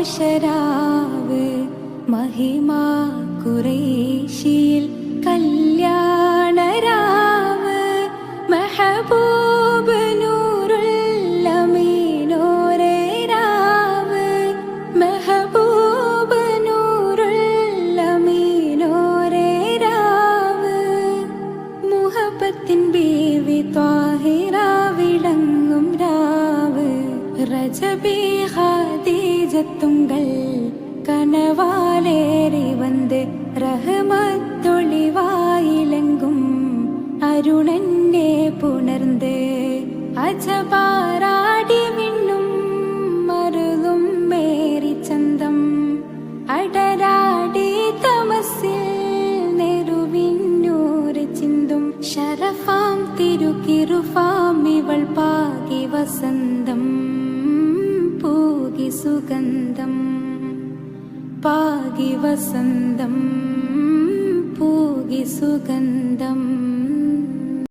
സന്തോഷരാവ് മഹിമ ഖുറൈശിയിൽ കല്യാണരാവ് മെഹബൂബ് നൂറുൽ അമീനോരേ രാവ് മെഹബൂബ് നൂറുൽ അമീനോരേ രാവ് മുഹബത്തിൻ ബീവി ത്വാഹിറ വിളങ്ങും രാവ് റജബി ഖദീജത്തുങ്കൾ കനവാലേറി വന്ന് റഹ്മത്തൊളിവായിലെങ്കും അരുണനെ പുണർന്ന് അജപാറാടി വിണ്ണും മരുളും മേറി ചന്തം അടരാടി തമസിൽ നെരുവിന്നൂറ് ചിന്തും ശരഫാം തിരുക്കിറുഫാം ഇവൾ പാകി വസന്തം പൂകി സുഗന്ധം പാകി വസന്തം പൂകി സുഗന്ധം.